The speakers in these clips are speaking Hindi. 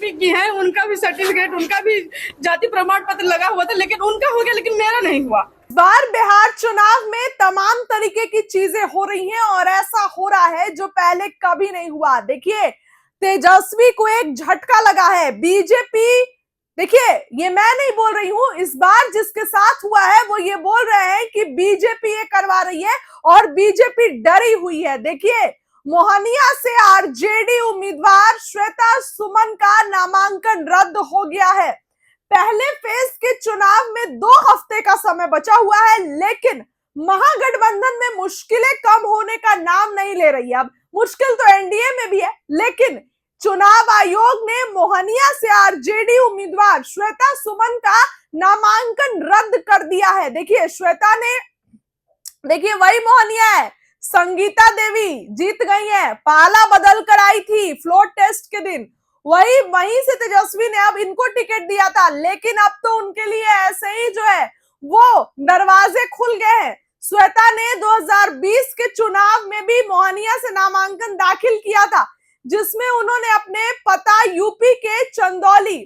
यूपी की है, उनका भी सर्टिफिकेट, उनका भी जाति प्रमाण पत्र लगा हुआ था, लेकिन उनका हो गया, लेकिन मेरा नहीं हुआ। इस बार बिहार चुनाव में तमाम तरीके की चीजें हो रही हैं और ऐसा हो रहा है जो पहले कभी नहीं हुआ। देखिए, तेजस्वी को एक झटका लगा है। बीजेपी, देखिए ये मैं नहीं बोल रही हूं, इस बार जिसके साथ हुआ है वो ये बोल रहे हैं कि बीजेपी ये करवा रही है और बीजेपी डरी हुई है। देखिए, मोहनिया से आरजेडी उम्मीदवार श्वेता सुमन का नामांकन रद्द हो गया है। पहले फेज के चुनाव में 2 हफ्ते का समय बचा हुआ है, लेकिन महागठबंधन में मुश्किलें कम होने का नाम नहीं ले रही है। अब मुश्किल तो एनडीए में भी है, लेकिन चुनाव आयोग ने मोहनिया से आरजेडी उम्मीदवार श्वेता सुमन का नामांकन रद्द कर दिया है। देखिए, श्वेता ने, देखिए वही मोहनिया है, संगीता देवी जीत गई है, पाला बदल कर आई थी फ्लोर टेस्ट के दिन, वहीं से तेजस्वी ने अब इनको टिकट दिया था, लेकिन अब तो उनके लिए ऐसे ही जो है वो दरवाजे खुल गए हैं। श्वेता ने 2020 के चुनाव में भी मोहनिया से नामांकन दाखिल किया था, जिसमें उन्होंने अपने पता यूपी के चंदौली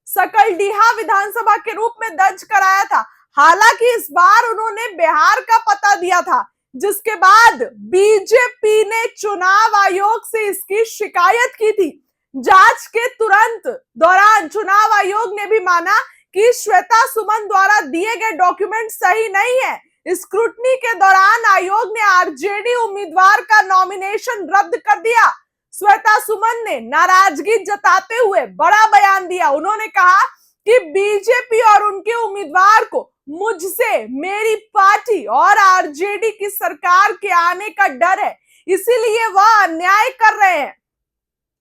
सकलडीहा विधानसभा के रूप में दर्ज कराया था। हालांकि इस बार उन्होंने बिहार का पता दिया था, जिसके बाद बीजेपी ने चुनाव आयोग से इसकी शिकायत की थी। जांच के तुरंत दौरान चुनाव आयोग ने भी माना कि श्वेता सुमन द्वारा दिए गए डॉक्यूमेंट सही नहीं है। स्क्रूटनी के दौरान आयोग ने आरजेडी उम्मीदवार का नॉमिनेशन रद्द कर दिया। श्वेता सुमन ने नाराजगी जताते हुए बड़ा बयान दिया। उन्होंने कहा कि बीजेपी और उनके उम्मीदवार को मुझसे, मेरी पार्टी और आरजेडी की सरकार के आने का डर है, इसीलिए वह अन्याय कर रहे हैं।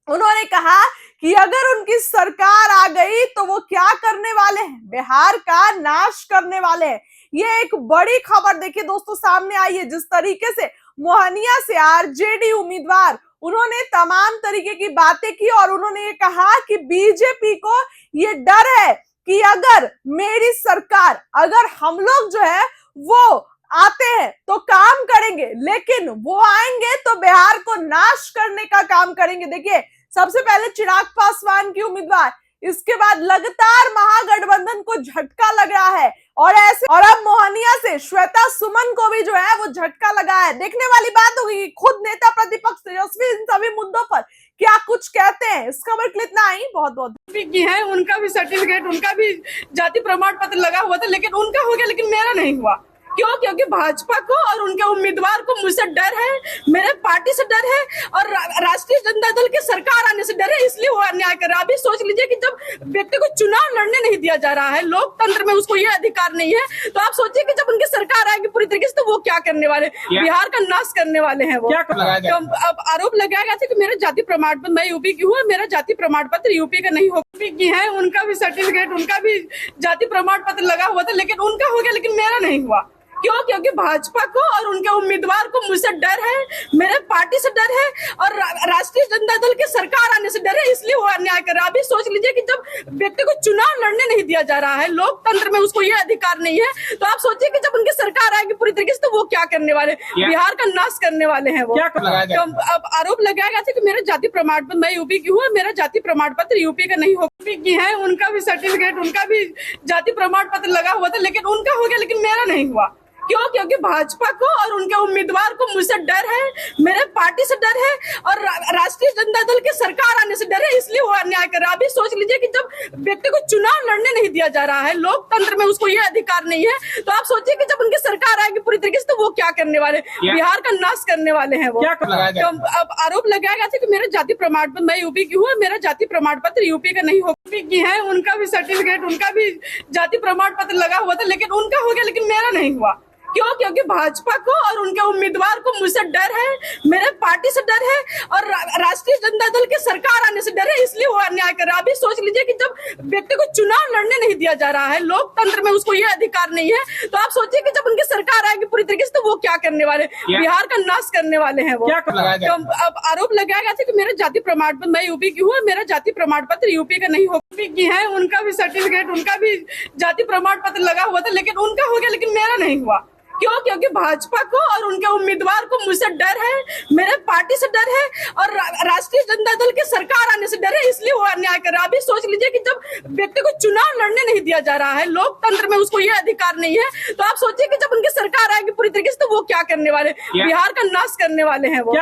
उन्होंने कहा कि अगर उनकी सरकार आ गई तो वो क्या करने वाले हैं, बिहार का नाश करने वाले हैं। ये एक बड़ी खबर देखिए दोस्तों सामने आई है, जिस तरीके से मोहनिया से आरजेडी उम्मीदवार, उन्होंने तमाम तरीके की बातें की और उन्होंने ये कहा कि बीजेपी को ये डर है कि अगर मेरी सरकार, अगर हम लोग जो है वो आते हैं तो काम करेंगे, लेकिन वो आएंगे तो बिहार को नाश करने का काम करेंगे। देखिए, सबसे पहले चिराग पासवान की उम्मीदवार, इसके बाद लगातार महागठबंधन को झटका लग रहा है और अब मोहनिया से श्वेता सुमन को भी जो है वो झटका लगा है। देखने वाली बात होगी खुद नेता प्रतिपक्ष तेजस्वी इन सभी मुद्दों पर क्या कुछ कहते हैं। इस खबर के लिए इतना ही, बहुत बहुत की है, उनका भी सर्टिफिकेट, उनका भी जाति प्रमाण पत्र लगा हुआ था, लेकिन उनका हो गया, लेकिन मेरा नहीं हुआ। क्यों? क्योंकि भाजपा को और उनके उम्मीदवार को मुझसे डर है, मेरे पार्टी से डर है और राष्ट्रीय जनता दल की सरकार आने से डर है, इसलिए वो अन्याय कर रहा है। अभी सोच लीजिए कि जब व्यक्ति को चुनाव लड़ने नहीं दिया जा रहा है, लोकतंत्र में उसको ये अधिकार नहीं है, तो आप सोचिए कि जब उनकी सरकार आएगी पूरी तरीके से तो वो क्या करने वाले, बिहार का नाश करने वाले हैं। वो तो अब आरोप लगाया गया था कि मेरा जाति प्रमाण पत्र, मैं यूपी की हूँ, मेरा जाति प्रमाण पत्र यूपी का नहीं हो। की है, उनका भी सर्टिफिकेट, उनका भी जाति प्रमाण पत्र लगा हुआ था, लेकिन उनका हो गया, लेकिन मेरा नहीं हुआ। क्यों? क्योंकि भाजपा को और उनके उम्मीदवार को मुझसे डर है, मेरे पार्टी से डर है और राष्ट्रीय जनता दल की सरकार आने से डर है, इसलिए वो अन्याय कर रहा है। अभी सोच लीजिए कि जब व्यक्ति को चुनाव लड़ने नहीं दिया जा रहा है, लोकतंत्र में उसको ये अधिकार नहीं है, तो आप सोचिए कि जब उनकी सरकार आएगी पूरी तरीके से तो वो क्या करने वाले, बिहार का नाश करने वाले हैं। वो तो अब आरोप लगाया गया था कि मेरा जाति प्रमाण पत्र, मैं यूपी की हूँ, मेरा जाति प्रमाण पत्र यूपी का नहीं हो। की है, उनका भी सर्टिफिकेट, उनका भी जाति प्रमाण पत्र लगा हुआ था, लेकिन उनका हो गया, लेकिन मेरा नहीं हुआ। क्यों? क्योंकि भाजपा को और उनके उम्मीदवार को मुझसे डर है, मेरे पार्टी से डर है और राष्ट्रीय जनता दल की सरकार आने से डर है, इसलिए वो अन्याय कर रहा है। अभी सोच लीजिए कि जब व्यक्ति को चुनाव लड़ने नहीं दिया जा रहा है, लोकतंत्र में उसको ये अधिकार नहीं है, तो आप सोचिए कि जब उनकी सरकार आएगी पूरी तरीके से तो वो क्या करने वाले, बिहार का नाश करने वाले हैं। वो तो अब आरोप लगाया गया था कि मेरा जाति प्रमाण पत्र, मैं यूपी की हूँ, मेरा जाति प्रमाण पत्र यूपी का नहीं हो। की है, उनका भी सर्टिफिकेट, उनका भी जाति प्रमाण पत्र लगा हुआ था, लेकिन उनका हो गया, लेकिन मेरा नहीं हुआ। क्यों? क्योंकि भाजपा को और उनके उम्मीदवार को मुझसे डर है, मेरे पार्टी से डर है और राष्ट्रीय जनता दल की सरकार आने से डर है, इसलिए वो अन्याय कर रहा है। अभी सोच लीजिए कि जब व्यक्ति को चुनाव लड़ने नहीं दिया जा रहा है, लोकतंत्र में उसको ये अधिकार नहीं है, तो आप सोचिए कि जब उनकी सरकार आएगी पूरी तरीके से तो वो क्या करने वाले, बिहार का नाश करने वाले हैं। वो तो अब आरोप लगाया गया था कि मेरा जाति प्रमाण पत्र, मैं यूपी की हूँ, मेरा जाति प्रमाण पत्र यूपी का नहीं हो। की है, उनका भी सर्टिफिकेट, उनका भी जाति प्रमाण पत्र लगा हुआ था, लेकिन उनका हो गया, लेकिन मेरा नहीं हुआ। क्यों? क्योंकि भाजपा को और उनके उम्मीदवार को मुझसे डर है, मेरे पार्टी से डर है और राष्ट्रीय जनता दल की सरकार आने से डर है, इसलिए वो अन्याय कर रहा है। अभी सोच लीजिए कि जब व्यक्ति को चुनाव लड़ने नहीं दिया जा रहा है, लोकतंत्र में उसको ये अधिकार नहीं है, तो आप सोचिए कि जब उनकी सरकार आएगी पूरी तरीके से तो वो क्या करने वाले, बिहार का नाश करने वाले हैं वो।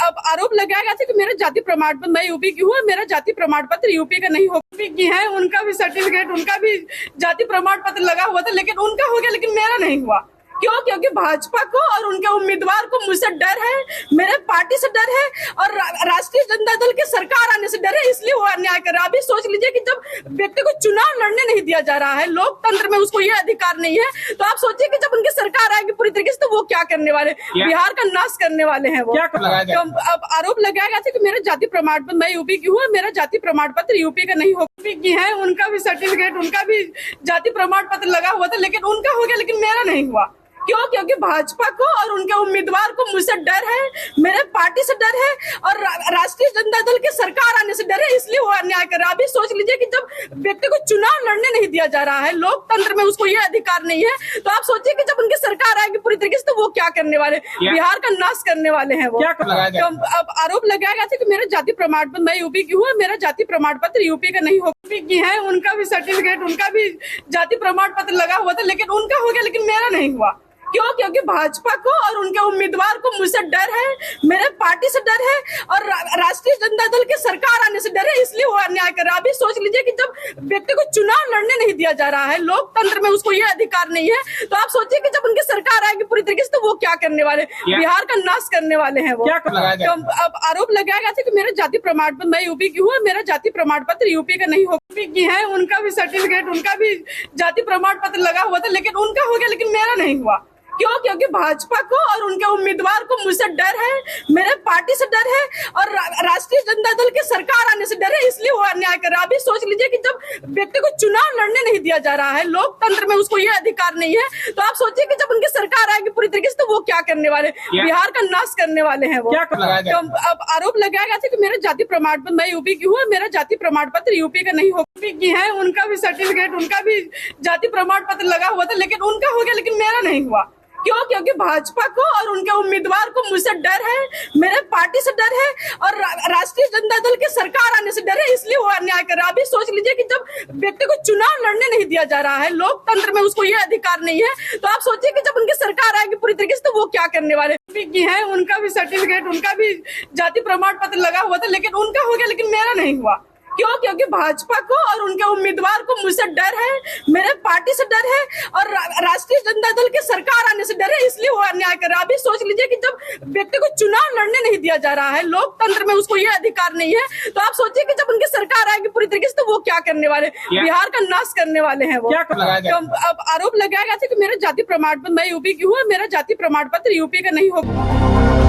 अब आरोप लगाया था कि मेरा जाति प्रमाण पत्र, मैं यूपी की हूँ, मेरा जाति प्रमाण पत्र यूपी का नहीं हो, की है, उनका भी सर्टिफिकेट, उनका भी जाति प्रमाण पत्र लगा हुआ था, लेकिन उनका हो गया, लेकिन मेरा नहीं हुआ। क्यों? क्योंकि भाजपा को और उनके उम्मीदवार को मुझसे डर है, मेरे पार्टी से डर है और राष्ट्रीय जनता दल की सरकार आने से डर है, इसलिए वो अन्याय कर रहा है। अभी सोच लीजिए कि जब व्यक्ति को चुनाव लड़ने नहीं दिया जा रहा है, लोकतंत्र में उसको ये अधिकार नहीं है, तो आप सोचिए कि जब उनकी सरकार आएगी पूरी तरीके से तो वो क्या करने वाले, बिहार का नाश करने वाले हैं वो। अब आरोप लगाया था कि मेरा जाति प्रमाण पत्र, मैं यूपी की हूँ, मेरा जाति प्रमाण पत्र यूपी का नहीं हो, की है, उनका भी सर्टिफिकेट, उनका भी जाति प्रमाण पत्र लगा हुआ था, लेकिन उनका हो गया, लेकिन मेरा नहीं हुआ। क्यों? क्योंकि भाजपा को और उनके उम्मीदवार को मुझसे डर है, मेरे पार्टी से डर है और राष्ट्रीय जनता दल की सरकार आने से डर है, इसलिए वो अन्याय कर रहा है। अभी सोच लीजिए कि जब व्यक्ति को चुनाव लड़ने नहीं दिया जा रहा है, लोकतंत्र में उसको ये अधिकार नहीं है, तो आप सोचिए कि जब उनकी सरकार आएगी पूरी तरीके से तो वो क्या करने वाले, बिहार का नाश करने वाले हैं वो। अब आरोप लगाया था कि मेरा जाति प्रमाण पत्र, मैं यूपी की हूँ, मेरा जाति प्रमाण पत्र यूपी का नहीं हो, की है, उनका भी सर्टिफिकेट, उनका भी जाति प्रमाण पत्र लगा हुआ था, लेकिन उनका हो गया, लेकिन मेरा नहीं हुआ। क्यों? क्योंकि भाजपा को और उनके उम्मीदवार को मुझसे डर है, मेरे पार्टी से डर है और राष्ट्रीय जनता दल की सरकार आने से डर है, इसलिए वो अन्याय कर रहा है। अभी सोच लीजिए कि जब व्यक्ति को चुनाव लड़ने नहीं दिया जा रहा है, लोकतंत्र में उसको ये अधिकार नहीं है, तो आप सोचिए कि जब उनकी सरकार आएगी पूरी तरीके से तो वो क्या करने वाले, बिहार का नाश करने वाले हैं वो। अब आरोप लगाया था कि मेरा जाति प्रमाण पत्र, मैं यूपी की हूँ, मेरा जाति प्रमाण पत्र यूपी का नहीं हो, की है, उनका भी सर्टिफिकेट, उनका भी जाति प्रमाण पत्र लगा हुआ था, लेकिन उनका हो गया, लेकिन मेरा नहीं हुआ। क्यों? क्योंकि भाजपा को और उनके उम्मीदवार को मुझसे डर है, मेरे पार्टी से डर है और राष्ट्रीय जनता दल की सरकार आने से डर है, इसलिए वो अन्याय कर रहा है। अभी सोच लीजिए कि जब व्यक्ति को चुनाव लड़ने नहीं दिया जा रहा है, लोकतंत्र में उसको ये अधिकार नहीं है, तो आप सोचिए कि जब उनकी सरकार आएगी पूरी तरीके से तो वो क्या करने वाले, बिहार का नाश करने वाले हैं वो। अब आरोप लगाया था कि मेरा जाति प्रमाण पत्र, मैं यूपी की हूँ, मेरा जाति प्रमाण पत्र यूपी का नहीं हो, की है, उनका भी सर्टिफिकेट, उनका भी जाति प्रमाण पत्र लगा हुआ था, लेकिन उनका हो गया, लेकिन मेरा नहीं हुआ। क्यों? क्योंकि भाजपा को और उनके उम्मीदवार को मुझसे डर है, मेरे पार्टी से डर है और राष्ट्रीय जनता दल की सरकार आने से डर है, इसलिए वो अन्याय कर रहा है। अभी सोच लीजिए कि जब व्यक्ति को चुनाव लड़ने नहीं दिया जा रहा है, लोकतंत्र में उसको ये अधिकार नहीं है, तो आप सोचिए कि जब उनकी सरकार आएगी पूरी तरीके से तो वो क्या करने वाले, की है, उनका भी सर्टिफिकेट, उनका भी जाति प्रमाण पत्र लगा हुआ था, लेकिन उनका हो गया, लेकिन मेरा नहीं हुआ। क्यों? क्योंकि भाजपा को और उनके उम्मीदवार को मुझसे डर है, मेरे पार्टी से डर है और राष्ट्रीय जनता दल की सरकार आने से डर है, इसलिए वो अन्याय कर रहा है। अभी सोच लीजिए कि जब व्यक्ति को चुनाव लड़ने नहीं दिया जा रहा है, लोकतंत्र में उसको ये अधिकार नहीं है, तो आप सोचिए कि जब उनकी सरकार आएगी पूरी तरीके से तो वो क्या करने वाले, बिहार का नाश करने वाले हैं वो। अब आरोप लगाया था कि मेरा जाति प्रमाण पत्र, मैं यूपी की हूँ, मेरा जाति प्रमाण पत्र यूपी का नहीं हो।